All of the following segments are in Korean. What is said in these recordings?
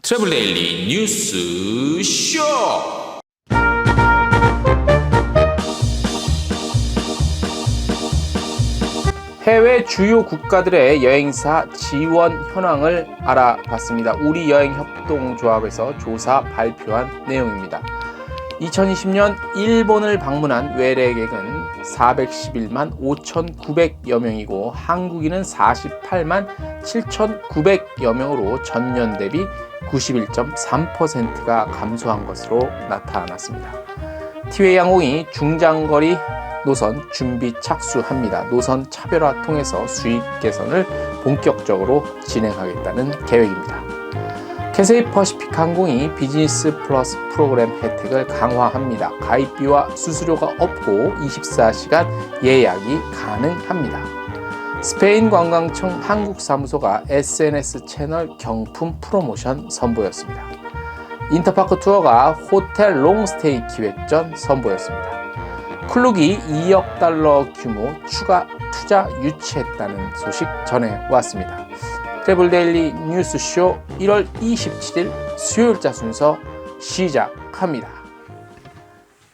트래블 데일리 뉴스 쇼. 해외 주요 국가들의 여행사 지원 현황을 알아봤습니다. 우리 여행협동조합에서 조사 발표한 내용입니다. 2020년 일본을 방문한 외래객은 411만 5,900여 명이고 한국인은 48만 7,900여 명으로 전년 대비 91.3%가 감소한 것으로 나타났습니다. 티웨이 항공이 중장거리 노선 준비 착수합니다. 노선 차별화 통해서 수익 개선을 본격적으로 진행하겠다는 계획입니다. 캐세이 퍼시픽 항공이 비즈니스 플러스 프로그램 혜택을 강화합니다. 가입비와 수수료가 없고 24시간 예약이 가능합니다. 스페인 관광청 한국사무소가 SNS 채널 경품 프로모션 선보였습니다. 인터파크 투어가 호텔 롱스테이 기획전 선보였습니다. 클룩이 2억 달러 규모 추가 투자 유치했다는 소식 전해왔습니다. 트래블 데일리 뉴스쇼 1월 27일 수요일자 순서 시작합니다.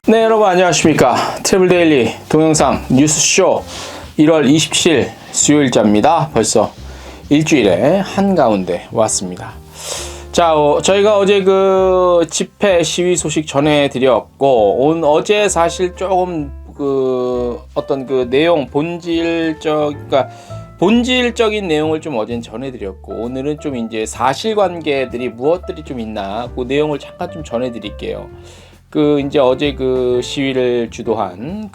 네, 여러분 안녕하십니까. 트래블 데일리 동영상 뉴스쇼 1월 27일 수요일자입니다. 벌써 일주일의 한가운데 왔습니다. 자, 저희가 어제 그 집회 시위 소식 전해드렸고, 어제 사실 조금 어떤 내용 본질적인 내용을 좀 어제는 전해드렸고, 오늘은 좀 이제 사실관계들이 무엇들이 좀 있나 그 내용을 잠깐 좀 전해드릴게요. 이제 어제 시위를 주도한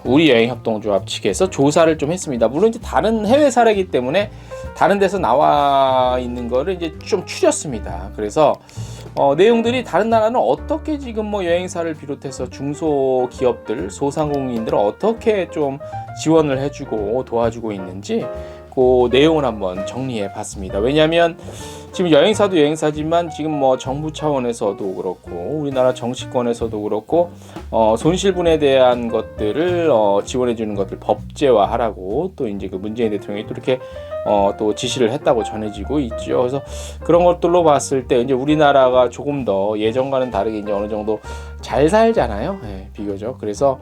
우리 여행협동조합 측에서 조사를 좀 했습니다. 물론 이제 다른 해외 사례이기 때문에 다른 데서 나와 있는 거를 이제 좀 추렸습니다. 그래서 내용들이 다른 나라는 어떻게 지금 여행사를 비롯해서 중소기업들, 소상공인들을 어떻게 좀 지원을 해주고 도와주고 있는지 그 내용을 한번 정리해 봤습니다. 왜냐하면 지금 여행사도 여행사지만 지금 정부 차원에서도 그렇고 우리나라 정치권에서도 그렇고 손실분에 대한 것들을 지원해 주는 것들 법제화하라고 또 이제 문재인 대통령이 또 이렇게 또 지시를 했다고 전해지고 있죠. 그래서 그런 것들로 봤을 때 이제 우리나라가 조금 더 예전과는 다르게 이제 어느 정도 잘 살잖아요. 네, 비교적. 그래서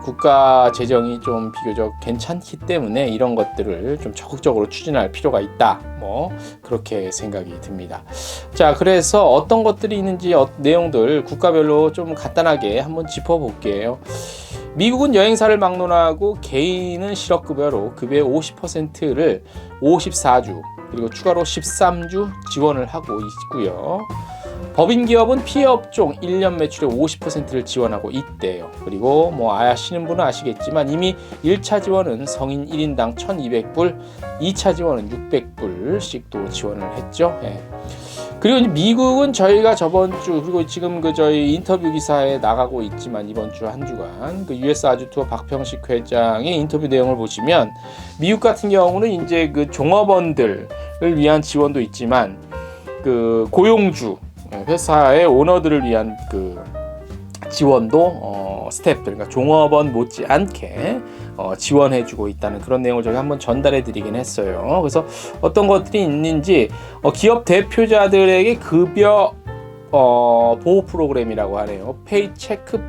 국가 재정이 좀 비교적 괜찮기 때문에 이런 것들을 좀 적극적으로 추진할 필요가 있다. 그렇게 생각이 듭니다. 자, 그래서 어떤 것들이 있는지 내용들 국가별로 좀 간단하게 한번 짚어볼게요. 미국은 여행사를 막론하고 개인은 실업급여로 급여의 50%를 54주 그리고 추가로 13주 지원을 하고 있고요. 법인기업은 피해업종 1년 매출의 50%를 지원하고 있대요. 그리고 아시는 분은 아시겠지만 이미 1차 지원은 성인 1인당 1,200불, 2차 지원은 600불씩 또 지원을 했죠. 예. 그리고 이제 미국은 저희가 저번 주 그리고 지금 저희 인터뷰 기사에 나가고 있지만 이번 주 한 주간 US 아주 투어 박평식 회장의 인터뷰 내용을 보시면 미국 같은 경우는 이제 종업원들을 위한 지원도 있지만 고용주 회사의 오너들을 위한 지원도 스태프들, 그러니까 종업원 못지않게 지원해주고 있다는 그런 내용을 저희가 한번 전달해드리긴 했어요. 그래서 어떤 것들이 있는지 기업 대표자들에게 급여 보호 프로그램이라고 하네요. 페이체크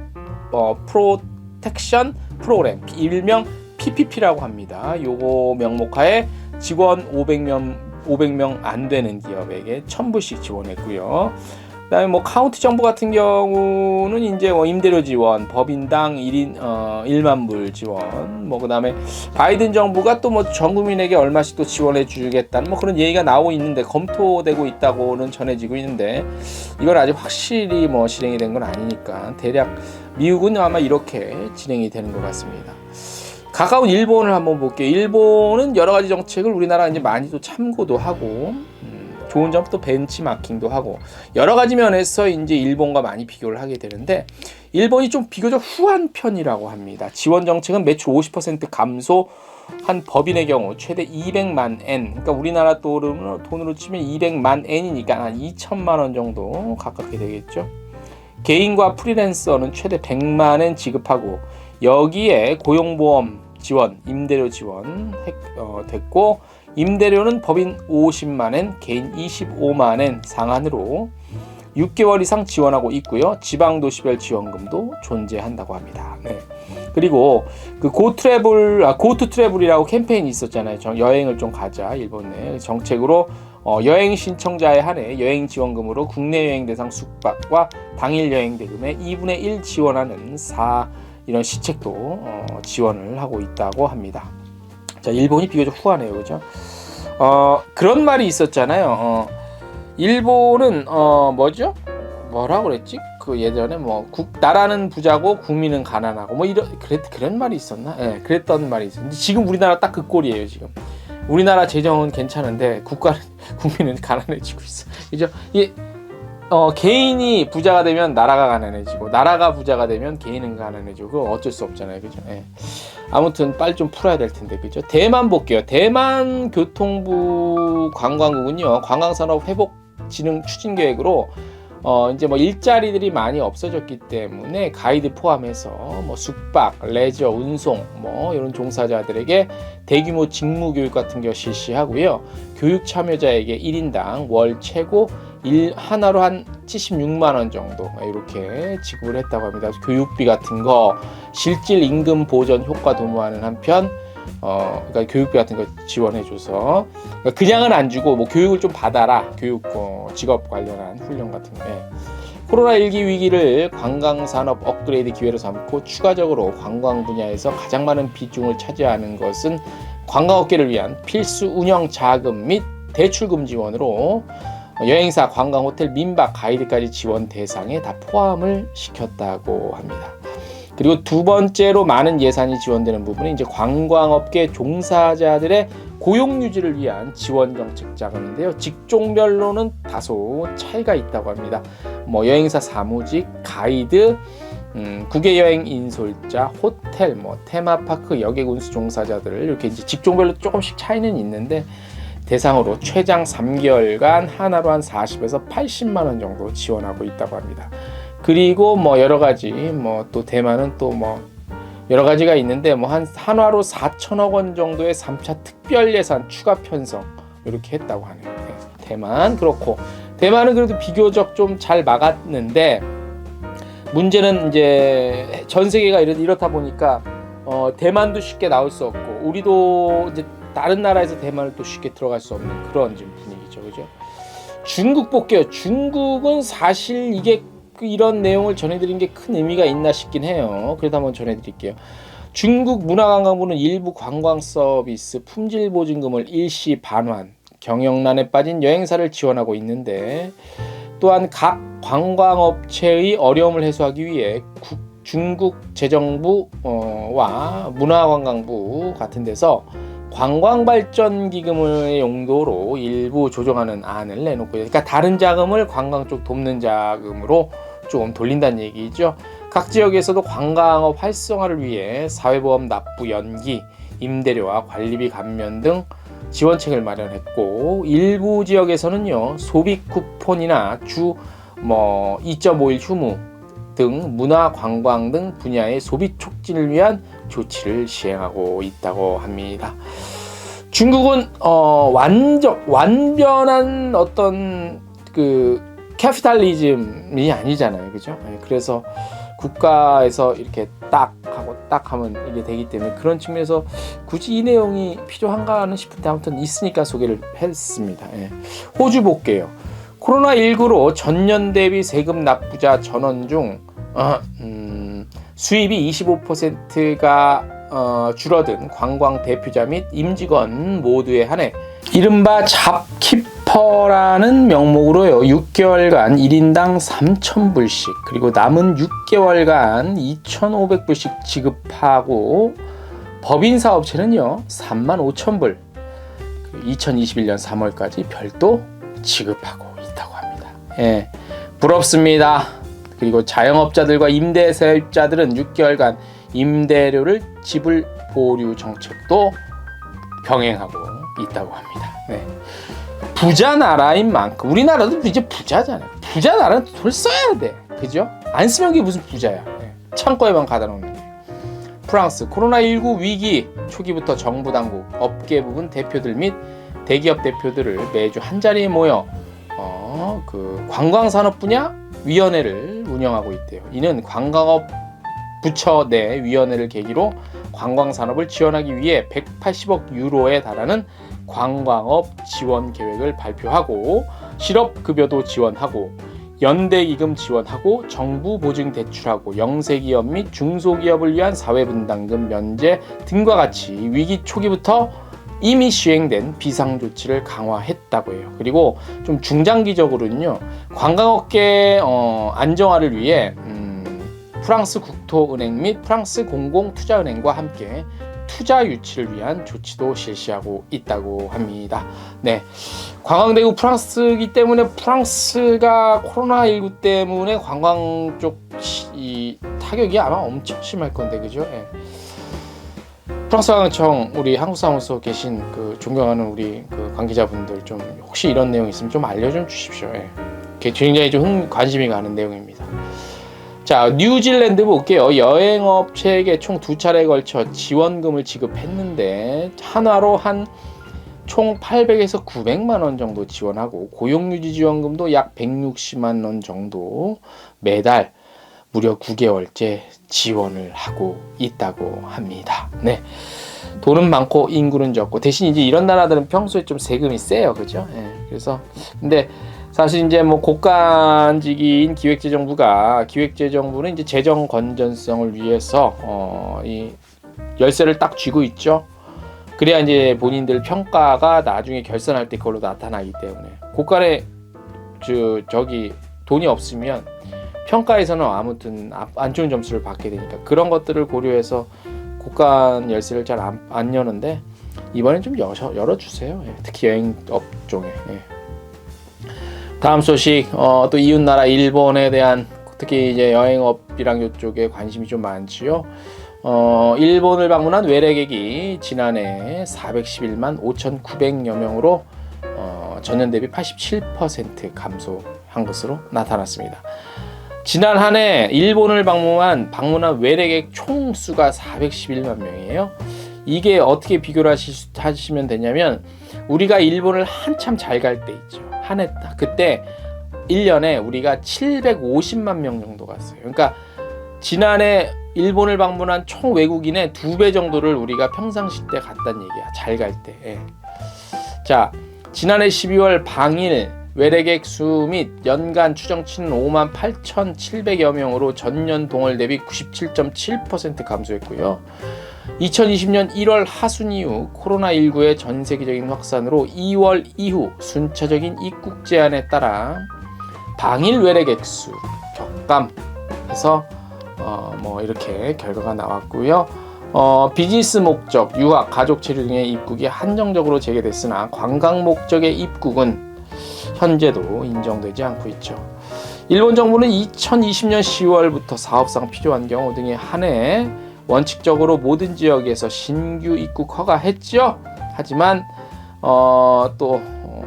프로텍션 프로그램, 일명 PPP라고 합니다. 요거 명목하에 직원 500명 안 되는 기업에게 1,000불씩 지원했고요. 그다음에 카운티 정부 같은 경우는 이제 임대료 지원, 법인당 1만 불 지원, 그다음에 바이든 정부가 또 전 국민에게 얼마씩 또 지원해 주겠다는 그런 얘기가 나오고 있는데 검토되고 있다고는 전해지고 있는데 이건 아직 확실히 실행이 된 건 아니니까 대략 미국은 아마 이렇게 진행이 되는 것 같습니다. 가까운 일본을 한번 볼게요. 일본은 여러 가지 정책을 우리나라 이제 많이 또 참고도 하고 좋은 점 또 벤치마킹도 하고 여러 가지 면에서 이제 일본과 많이 비교를 하게 되는데 일본이 좀 비교적 후한 편이라고 합니다. 지원 정책은 매출 50% 감소한 법인의 경우 최대 200만 엔, 그러니까 우리나라 돈으로 치면 200만 엔이니까 한 2천만 원 정도 가깝게 되겠죠. 개인과 프리랜서는 최대 100만 엔 지급하고 여기에 고용보험 지원, 임대료 지원 됐고 임대료는 법인 50만엔, 개인 25만엔 상한으로 6개월 이상 지원하고 있고요. 지방도시별 지원금도 존재한다고 합니다. 네. 그리고 그 고투 트래블이라고 캠페인이 있었잖아요. 여행을 좀 가자 일본에 정책으로 여행 신청자에 한해 여행 지원금으로 국내 여행 대상 숙박과 당일 여행 대금의 2분의 1 지원하는 이런 시책도 지원을 하고 있다고 합니다. 자, 일본이 비교적 후하네요, 그죠? 그런 말이 있었잖아요. 일본은 뭐죠? 뭐라고 그랬지? 그 예전에 나라는 부자고 국민은 가난하고 그런 말이 있었나? 예, 그랬던 말이 있었는데 지금 우리나라 딱 그 꼴이에요, 지금. 우리나라 재정은 괜찮은데 국민은 가난해지고 있어. 그죠? 개인이 부자가 되면 나라가 가난해지고 나라가 부자가 되면 개인은 가난해지고 그거 어쩔 수 없잖아요, 그죠? 예. 아무튼 빨리 좀 풀어야 될 텐데, 그죠? 대만 볼게요. 대만 교통부 관광국은요, 관광산업 회복 진흥 추진 계획으로 이제 일자리들이 많이 없어졌기 때문에 가이드 포함해서 숙박, 레저, 운송 이런 종사자들에게 대규모 직무 교육 같은 거 실시하고요. 교육 참여자에게 1인당 월 최고 하나로 한 76만 원 정도 이렇게 지급을 했다고 합니다. 교육비 같은 거 실질 임금 보전 효과 도모하는 한편 그러니까 교육비 같은 거 지원해줘서 그러니까 그냥은 안 주고 교육을 좀 받아라. 교육 직업 관련한 훈련 같은 거. 코로나19 위기를 관광산업 업그레이드 기회로 삼고 추가적으로 관광 분야에서 가장 많은 비중을 차지하는 것은 관광업계를 위한 필수 운영 자금 및 대출금 지원으로 여행사, 관광, 호텔, 민박, 가이드까지 지원 대상에 다 포함을 시켰다고 합니다. 그리고 두 번째로 많은 예산이 지원되는 부분은 이제 관광업계 종사자들의 고용 유지를 위한 지원 정책 자금인데요. 직종별로는 다소 차이가 있다고 합니다. 여행사 사무직, 가이드, 국외여행 인솔자, 호텔, 테마파크, 여객운수 종사자들을 이렇게 이제 직종별로 조금씩 차이는 있는데 대상으로 최장 3개월간 하나로 한 40에서 80만 원 정도 지원하고 있다고 합니다. 그리고 여러 가지 또 대만은 또 여러 가지가 있는데 한화로 4천억 원 정도의 3차 특별 예산 추가 편성 이렇게 했다고 하네요. 네. 대만 그렇고 대만은 그래도 비교적 좀 잘 막았는데 문제는 이제 전 세계가 이렇다 보니까 대만도 쉽게 나올 수 없고 우리도 이제 다른 나라에서 대만을 또 쉽게 들어갈 수 없는 그런 지금 분위기죠, 그죠? 중국 볼게요. 중국은 사실 이게 이런 내용을 전해드린 게 큰 의미가 있나 싶긴 해요. 그래도 한번 전해드릴게요. 중국 문화관광부는 일부 관광 서비스 품질 보증금을 일시 반환, 경영난에 빠진 여행사를 지원하고 있는데 또한 각 관광업체의 어려움을 해소하기 위해 중국 재정부와 문화관광부 같은 데서 관광발전기금의 용도로 일부 조정하는 안을 내놓고 그러니까 다른 자금을 관광 쪽 돕는 자금으로 좀 돌린다는 얘기죠. 각 지역에서도 관광업 활성화를 위해 사회보험 납부 연기, 임대료와 관리비 감면 등 지원책을 마련했고 일부 지역에서는요 소비 쿠폰이나 주 2.5일 휴무 등 문화 관광 등 분야의 소비 촉진을 위한 조치를 시행하고 있다고 합니다. 중국은 완전한 어떤 그 캐피탈리즘이 아니잖아요, 그죠? 그래서 국가에서 이렇게 딱 하면 이게 되기 때문에 그런 측면에서 굳이 이 내용이 필요한가는 싶은데 아무튼 있으니까 소개를 했습니다. 호주 볼게요. 코로나19로 전년 대비 세금 납부자 전원 중 수입이 25%가 줄어든 관광 대표자 및 임직원 모두에 한해 이른바 잡키퍼라는 명목으로요 6개월간 1인당 3,000불씩 그리고 남은 6개월간 2,500불씩 지급하고 법인 사업체는요 35,000불 2021년 3월까지 별도 지급하고 있다고 합니다. 부럽습니다. 그리고 자영업자들과 임대 세입자들은 6개월간 임대료를 지불 보류 정책도 병행하고 있다고 합니다. 부자 나라인 만큼 우리나라도 이제 부자잖아요. 부자 나라는 돈 써야 돼, 그죠? 안 쓰면 그게 무슨 부자야? 창고에만 가다 놓는 게. 프랑스 코로나19 위기 초기부터 정부 당국, 업계 부분 대표들 및 대기업 대표들을 매주 한자리에 모여 그 관광산업 분야 위원회를 운영하고 있대요. 이는 관광업 부처 내 위원회를 계기로 관광산업을 지원하기 위해 180억 유로에 달하는 관광업 지원 계획을 발표하고 실업급여도 지원하고 연대기금 지원하고 정부 보증 대출하고 영세기업 및 중소기업을 위한 사회분담금 면제 등과 같이 위기 초기부터 이미 시행된 비상조치를 강화했다고 해요. 그리고 좀 중장기적으로는요, 관광업계 안정화를 위해 프랑스 국토은행 및 프랑스 공공투자은행과 함께 투자 유치를 위한 조치도 실시하고 있다고 합니다. 네, 관광대국 프랑스이기 때문에 프랑스가 코로나19 때문에 관광 쪽 이 타격이 아마 엄청 심할 건데, 그죠? 네. 프랑스 관광청 우리 한국사무소 계신 그 존경하는 우리 그 관계자분들 좀 혹시 이런 내용 있으면 좀 알려좀 주십시오. 예. 굉장히 좀 관심이 가는 내용입니다. 자, 뉴질랜드 볼게요. 여행업체에게 총 2차례에 걸쳐 지원금을 지급했는데 한화로 한 총 800에서 900만 원 정도 지원하고 고용유지 지원금도 약 160만 원 정도 매달 무려 9개월째 지원을 하고 있다고 합니다. 네, 돈은 많고 인구는 적고 대신 이제 이런 나라들은 평소에 좀 세금이 세요, 그죠? 네, 그래서 근데 사실 이제 뭐 고관직인 기획재정부는 이제 재정 건전성을 위해서 이 열쇠를 딱 쥐고 있죠. 그래야 이제 본인들 평가가 나중에 결산할 때 그걸로 나타나기 때문에 고관에 저기 돈이 없으면 평가에서는 아무튼 안 좋은 점수를 받게 되니까 그런 것들을 고려해서 고관 열쇠를 잘 안 여는데 이번엔 좀 열어주세요. 예, 특히 여행 업종에. 예. 다음 소식, 또 이웃나라 일본에 대한 특히 이제 여행업이랑 이쪽에 관심이 좀 많지요. 일본을 방문한 외래객이 지난해 411만 5,900여 명으로 전년 대비 87% 감소한 것으로 나타났습니다. 지난 한 해 일본을 방문한 외래객 총수가 411만 명이에요. 이게 어떻게 비교를 하시면 되냐면 우리가 일본을 한참 잘 갈 때 있죠. 한 해 그때 1년에 우리가 750만 명 정도 갔어요. 그러니까 지난해 일본을 방문한 총 외국인의 2배 정도를 우리가 평상시 때 갔다는 얘기야. 잘 갈 때. 예. 자, 지난해 12월 방일 외래객 수 및 연간 추정치는 58,700여 명으로 전년 동월 대비 97.7% 감소했고요. 2020년 1월 하순 이후 코로나19의 전 세계적인 확산으로 2월 이후 순차적인 입국 제한에 따라 방일 외래객 수 격감해서 뭐 이렇게 결과가 나왔고요. 비즈니스 목적, 유학, 가족 체류 등의 입국이 한정적으로 재개됐으나 관광 목적의 입국은 현재도 인정되지 않고 있죠. 일본 정부는 2020년 10월부터 사업상 필요한 경우 등에 한해 원칙적으로 모든 지역에서 신규 입국 허가했죠. 하지만 또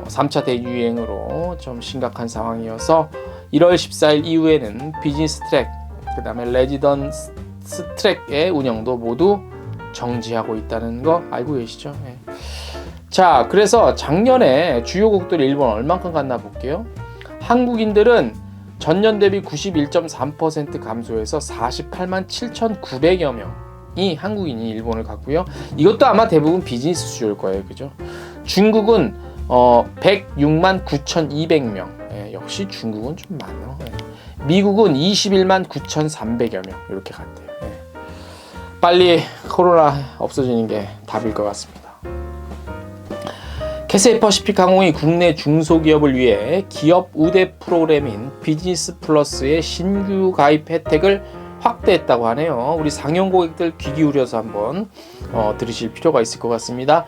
3차 대유행으로 좀 심각한 상황이어서 1월 14일 이후에는 비즈니스 트랙, 그 다음에 레지던스 트랙의 운영도 모두 정지하고 있다는 거 알고 계시죠? 네. 자, 그래서 작년에 주요국들 일본 얼만큼 갔나 볼게요. 한국인들은 전년 대비 91.3% 감소해서 48만 7,900여 명이 한국인이 일본을 갔고요. 이것도 아마 대부분 비즈니스 수요일 거예요, 그죠? 중국은 106만 9,200명. 예, 역시 중국은 좀 많아. 예. 미국은 21만 9,300여 명 이렇게 갔대요. 예. 빨리 코로나 없어지는 게 답일 것 같습니다. 캐세이 퍼시픽 항공이 국내 중소기업을 위해 기업 우대 프로그램인 비즈니스 플러스의 신규 가입 혜택을 확대했다고 하네요. 우리 상용 고객들 귀 기울여서 한번 들으실 필요가 있을 것 같습니다.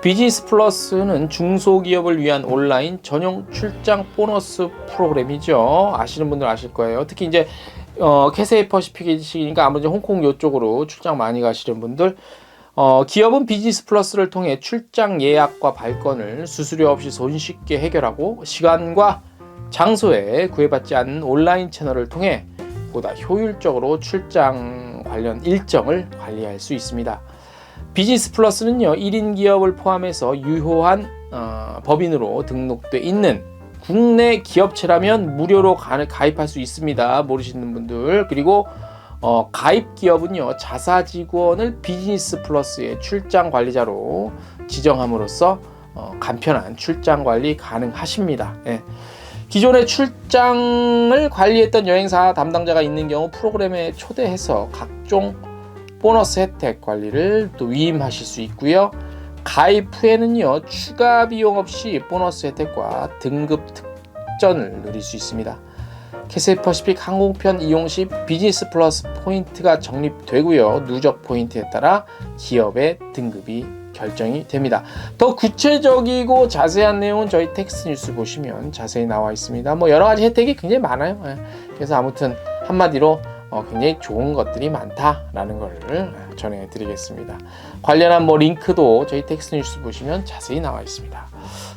비즈니스 플러스는 중소기업을 위한 온라인 전용 출장 보너스 프로그램이죠. 아시는 분들 아실 거예요. 특히 이제 캐세이 퍼시픽이니까 아무래도 홍콩 이쪽으로 출장 많이 가시는 분들, 기업은 비즈니스 플러스를 통해 출장 예약과 발권을 수수료 없이 손쉽게 해결하고 시간과 장소에 구애받지 않는 온라인 채널을 통해 보다 효율적으로 출장 관련 일정을 관리할 수 있습니다. 비즈니스 플러스는요, 1인 기업을 포함해서 유효한 법인으로 등록돼 있는 국내 기업체라면 무료로 가입할 수 있습니다. 모르시는 분들. 그리고 가입 기업은요, 자사직원을 비즈니스 플러스의 출장 관리자로 지정함으로써 간편한 출장 관리 가능하십니다. 예. 기존에 출장을 관리했던 여행사 담당자가 있는 경우 프로그램에 초대해서 각종 보너스 혜택 관리를 또 위임하실 수 있고요. 가입 후에는요, 추가 비용 없이 보너스 혜택과 등급 특전을 누릴 수 있습니다. 캐세이 퍼시픽 항공편 이용 시 비즈니스 플러스 포인트가 적립되고요. 누적 포인트에 따라 기업의 등급이 결정이 됩니다. 더 구체적이고 자세한 내용은 저희 텍스트 뉴스 보시면 자세히 나와 있습니다. 뭐 여러 가지 혜택이 굉장히 많아요. 그래서 아무튼 한마디로 굉장히 좋은 것들이 많다라는 걸 전해드리겠습니다. 관련한 링크도 저희 텍스트 뉴스 보시면 자세히 나와 있습니다.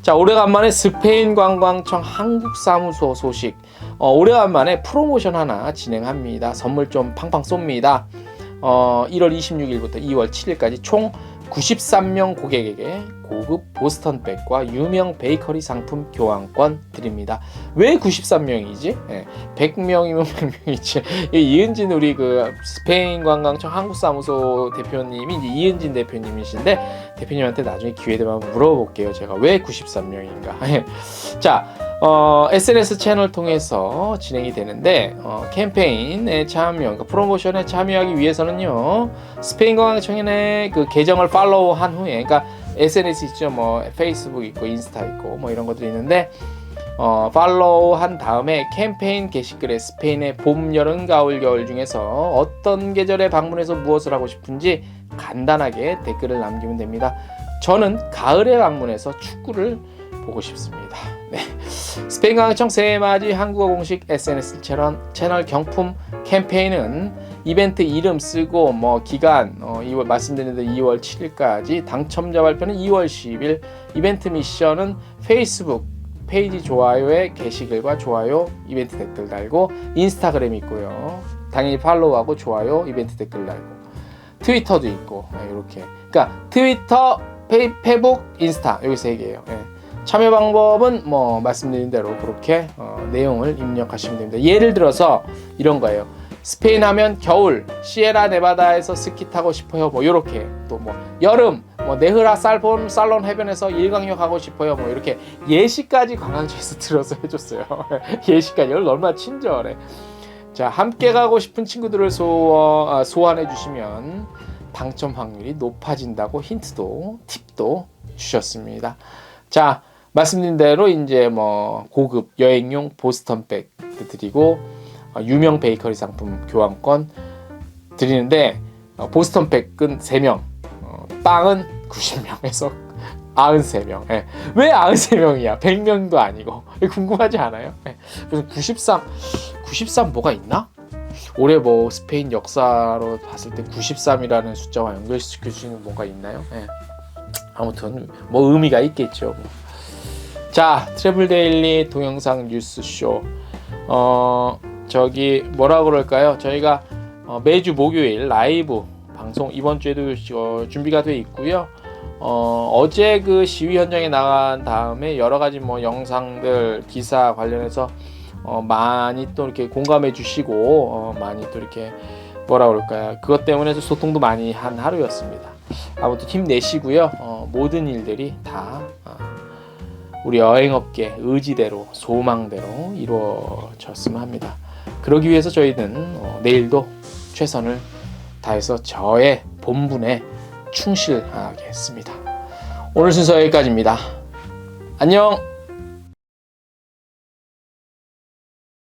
자, 오래간만에 스페인 관광청 한국사무소 소식. 오래간만에 프로모션 하나 진행합니다. 선물 좀 팡팡 쏩니다. 1월 26일부터 2월 7일까지 총 93명 고객에게 고급 보스턴 백과 유명 베이커리 상품 교환권 드립니다. 왜 93명이지? 100명이면 100명이지. 이은진 우리 그 스페인 관광청 한국사무소 대표님이 이제 이은진 대표님이신데 대표님한테 나중에 기회 되면 물어볼게요. 제가 왜 93명인가? 자, SNS 채널 통해서 진행이 되는데 캠페인에 참여, 그러니까 프로모션에 참여하기 위해서는요, 스페인 관광청의 그 계정을 팔로우한 후에, 그러니까 SNS 있죠, 뭐 페이스북 있고 인스타 있고 뭐 이런 것들이 있는데 팔로우한 다음에 캠페인 게시글에 스페인의 봄, 여름, 가을, 겨울 중에서 어떤 계절에 방문해서 무엇을 하고 싶은지 간단하게 댓글을 남기면 됩니다. 저는 가을에 방문해서 축구를 보고 싶습니다. 네. 스페인 관광청 새해맞이 한국어 공식 SNS 채널 경품 캠페인은 이벤트 이름 쓰고 기간 2월 말씀드린 대로 2월 7일까지, 당첨자 발표는 2월 10일, 이벤트 미션은 페이스북 페이지 좋아요에 게시글과 좋아요 이벤트 댓글 달고, 인스타그램이 있고요. 당연히 팔로우하고 좋아요 이벤트 댓글 달고, 트위터도 있고 이렇게. 그러니까 트위터, 페이북, 인스타 여기 3개예요. 참여 방법은 말씀드린 대로 그렇게 내용을 입력하시면 됩니다. 예를 들어서 이런 거예요. 스페인 하면 겨울, 시에라 네바다에서 스키 타고 싶어요. 요렇게. 또 여름, 네흐라 살론 해변에서 일광욕 하고 싶어요. 이렇게 예시까지 관광청에서 들어서 해줬어요. 예시까지. 얼마나 친절해. 자, 함께 가고 싶은 친구들을 소환해 주시면 당첨 확률이 높아진다고 힌트도, 팁도 주셨습니다. 자, 말씀드린 대로 이제 고급 여행용 보스턴백 드리고 유명 베이커리 상품 교환권 드리는데, 보스턴백은 3명, 빵은 90명에서 93명. 왜 93명이야? 100명도 아니고. 궁금하지 않아요? 무슨 93 뭐가 있나? 올해 스페인 역사로 봤을 때 93이라는 숫자와 연결시킬 수 있는 뭔가 있나요? 아무튼 의미가 있겠죠. 자, 트래블 데일리 동영상 뉴스쇼. 저기 뭐라 그럴까요? 저희가 매주 목요일 라이브 방송 이번 주에도 준비가 돼 있고요. 어제 그 시위 현장에 나간 다음에 여러 가지 영상들, 기사 관련해서 많이 또 이렇게 공감해 주시고 많이 또 이렇게 뭐라 그럴까요? 그것 때문에 소통도 많이 한 하루였습니다. 아무튼 힘내시고요. 모든 일들이 다 우리 여행업계 의지대로, 소망대로 이루어졌으면 합니다. 그러기 위해서 저희는 내일도 최선을 다해서 저의 본분에 충실하겠습니다. 오늘 순서 여기까지입니다. 안녕!